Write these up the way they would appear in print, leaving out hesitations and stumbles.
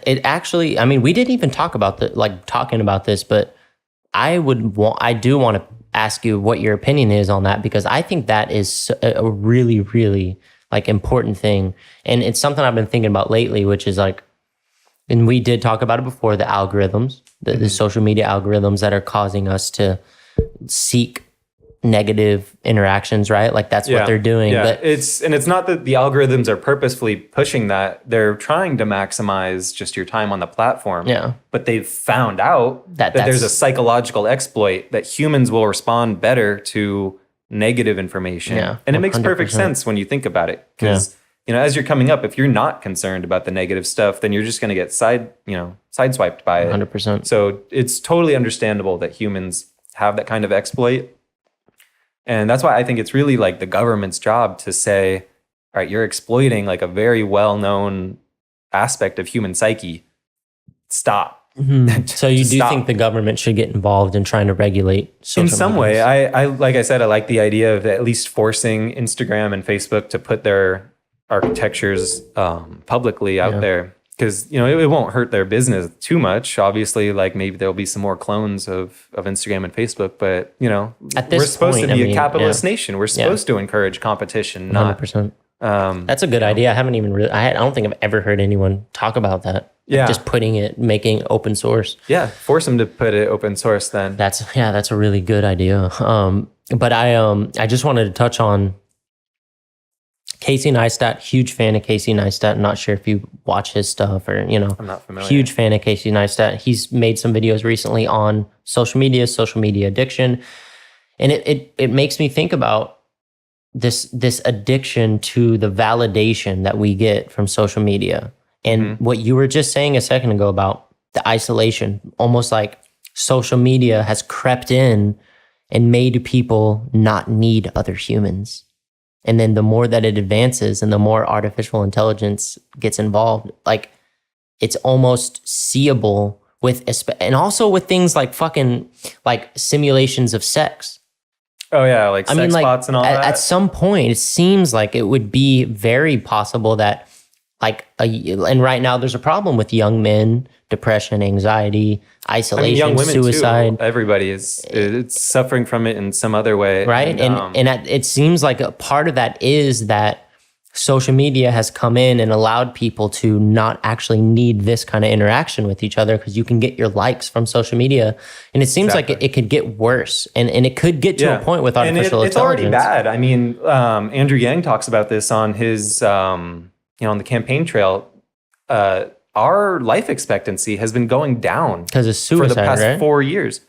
It actually, I mean, we didn't even talking about this, but I do want to ask you what your opinion is on that, because I think that is a really, really like important thing. And it's something I've been thinking about lately, which is like, and we did talk about it before, the algorithms, the social media algorithms that are causing us to seek negative interactions, right? Like that's what they're doing. Yeah. But it's not that the algorithms are purposefully pushing that. They're trying to maximize just your time on the platform. Yeah. But they've found out that there's a psychological exploit that humans will respond better to negative information. Yeah, and it makes 100%. perfect sense when you think about it. Because as you're coming up, if you're not concerned about the negative stuff, then you're just going to get sideswiped by it. 100%. So it's totally understandable that humans have that kind of exploit. And that's why I think it's really like the government's job to say, all right, you're exploiting like a very well-known aspect of human psyche. Stop. Mm-hmm. So you do think the government should get involved in trying to regulate social in some medias? way? I like I said, I like the idea of at least forcing Instagram and Facebook to put their architectures publicly out there. Because, it won't hurt their business too much. Obviously, like maybe there'll be some more clones of Instagram and Facebook. But, At this we're supposed point, to be I mean, a capitalist nation. We're supposed to encourage competition, not 100%. That's a good idea. I haven't even I don't think I've ever heard anyone talk about that. Yeah. Just making open source. Yeah, force them to put it open source then. That's a really good idea. But I just wanted to touch on Casey Neistat. Huge fan of Casey Neistat. I'm not sure if you watch his stuff or, I'm not familiar. Huge fan of Casey Neistat. He's made some videos recently on social media addiction. And it makes me think about this addiction to the validation that we get from social media. And what you were just saying a second ago about the isolation, almost like social media has crept in and made people not need other humans. And then the more that it advances and the more artificial intelligence gets involved, like it's almost seeable and also with things like fucking like simulations of sex. Oh yeah, like sex bots and all that. At some point, it seems like it would be very possible that and right now there's a problem with young men, depression, anxiety, isolation, young women suicide. Too. Everybody it's suffering from it in some other way. Right. And it seems like a part of that is that social media has come in and allowed people to not actually need this kind of interaction with each other because you can get your likes from social media. And it seems like it could get worse. And it could get to a point with artificial intelligence. It's already bad. I mean, Andrew Yang talks about this on his, on the campaign trail. Our life expectancy has been going down because of suicide, for the past 4 years.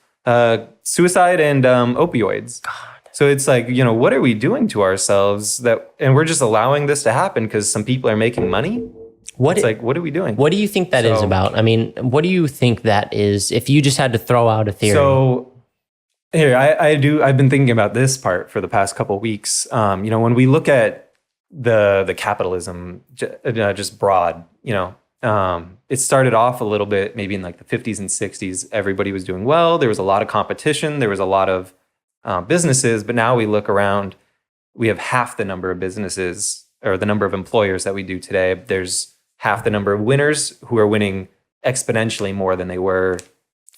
Suicide and opioids. God. So it's like, what are we doing to ourselves and we're just allowing this to happen because some people are making money? What are we doing? What do you think that is about? I mean, what do you think that is, if you just had to throw out a theory? So here, I've been thinking about this part for the past couple of weeks. When we look at the capitalism, just broad, it started off a little bit maybe in like the 50s and 60s. Everybody was doing well. There was a lot of competition. There was a lot of businesses. But now we look around, we have half the number of businesses or the number of employers that we do today. There's half the number of winners who are winning exponentially more than they were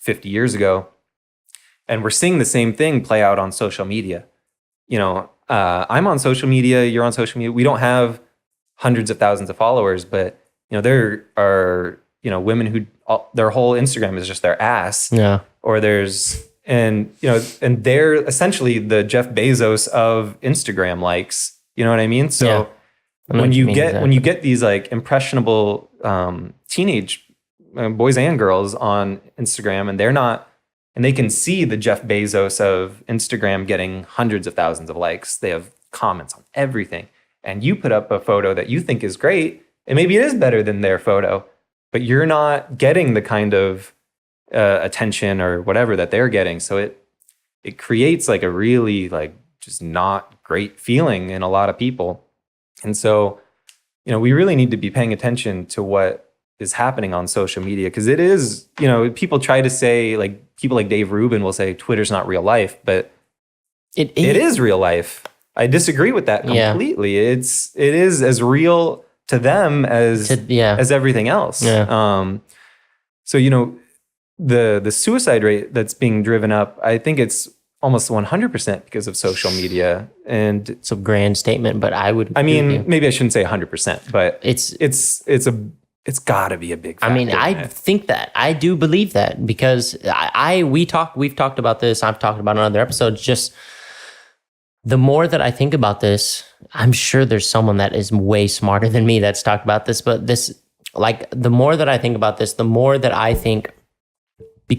50 years ago. And we're seeing the same thing play out on social media. I'm on social media, you're on social media. We don't have hundreds of thousands of followers, but there are women who their whole Instagram is just their ass. Yeah. Or and they're essentially the Jeff Bezos of Instagram likes. You know what I mean? So when you get these like impressionable teenage boys and girls on Instagram, and they can see the Jeff Bezos of Instagram getting hundreds of thousands of likes. They have comments on everything. And you put up a photo that you think is great, and maybe it is better than their photo, but you're not getting the kind of attention or whatever that they're getting. So it creates like a really like just not great feeling in a lot of people. And so, we really need to be paying attention to what is happening on social media, because it is, people try to say, like people like Dave Rubin will say Twitter's not real life, but it is real life. I disagree with that completely. Yeah. It is as real to them as everything else. So, you know, the suicide rate that's being driven up, I think it's almost 100% because of social media. And it's a grand statement, but I mean, maybe I shouldn't say 100%, but it's got to be a big factor. I mean, I think that. I do believe that because we've talked about this. I've talked about it on other episodes. Just the more that I think about this, I'm sure there's someone that is way smarter than me that's talked about this. But the more that I think about this, the more that I think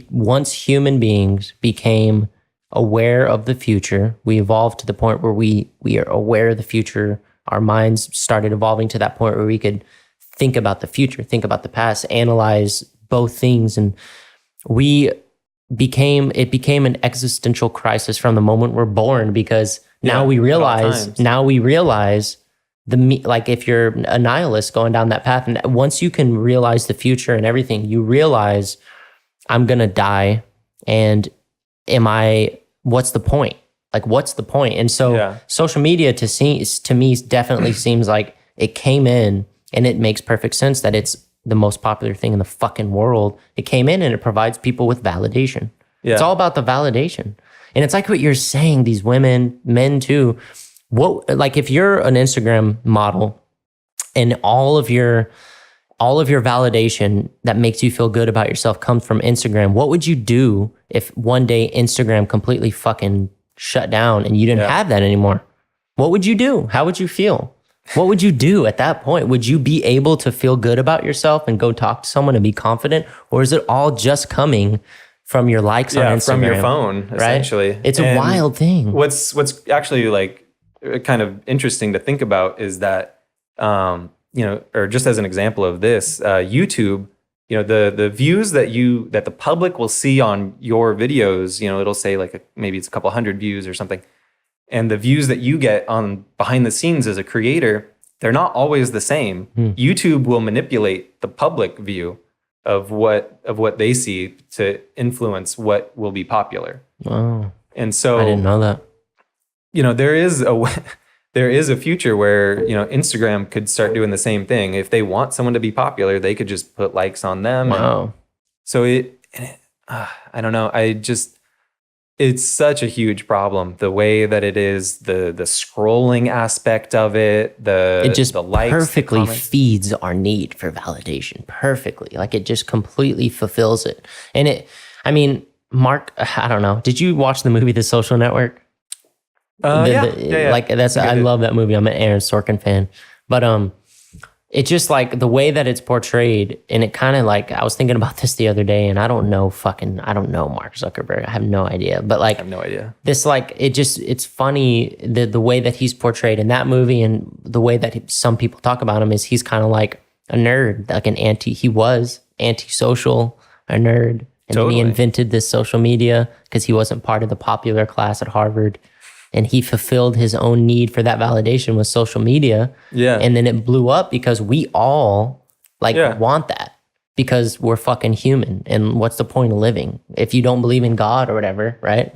once human beings became aware of the future, we evolved to the point where we are aware of the future. Our minds started evolving to that point where we could think about the future, think about the past, analyze both things. And it became an existential crisis from the moment we're born, because now we realize like if you're a nihilist going down that path, and once you can realize the future and everything, you realize I'm going to die. And what's the point? Like, what's the point? And so social media to me definitely seems like it came in, and it makes perfect sense that it's the most popular thing in the fucking world. It came in and it provides people with validation. Yeah. It's all about the validation. And it's like what you're saying, these women, men too. Like if you're an Instagram model and all of your validation that makes you feel good about yourself comes from Instagram, what would you do if one day Instagram completely fucking shut down and you didn't have that anymore? What would you do? How would you feel? What would you do at that point? Would you be able to feel good about yourself and go talk to someone and be confident? Or is it all just coming from your likes on Instagram? From your phone, essentially. Right? It's a wild thing. What's actually like kind of interesting to think about is that, you know, or just as an example of this, YouTube, you know, the views that the public will see on your videos, you know, it'll say like maybe it's a couple hundred views or something. And the views that you get on behind the scenes as a creator, they're not always the same. YouTube will manipulate the public view of what they see to influence what will be popular. Wow. And so I didn't know that. You know, there is a future where, you know, Instagram could start doing the same thing. If they want someone to be popular, they could just put likes on them. Wow. So I don't know. It's such a huge problem. The way that it is, the scrolling aspect of it, it just the likes, perfectly feeds our need for validation. Perfectly. Like it just completely fulfills it. And Mark, I don't know. Did you watch the movie The Social Network? Yeah. Like I love that movie. I'm an Aaron Sorkin fan. But it's just like the way that it's portrayed, and it kind of like, I was thinking about this the other day, and I don't know Mark Zuckerberg. I have no idea. But like, I have no idea. This like, it's funny the way that he's portrayed in that movie, and the way that some people talk about him is he's kind of like a nerd, like he was antisocial, a nerd. And then he invented this social media because he wasn't part of the popular class at Harvard. And he fulfilled his own need for that validation with social media. Yeah. And then it blew up because we all want that, because we're fucking human. And what's the point of living if you don't believe in God or whatever, right?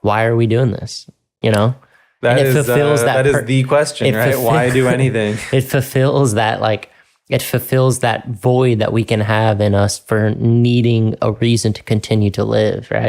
Why are we doing this? You know? That is the question, right? Why do anything? It fulfills that void that we can have in us for needing a reason to continue to live, right?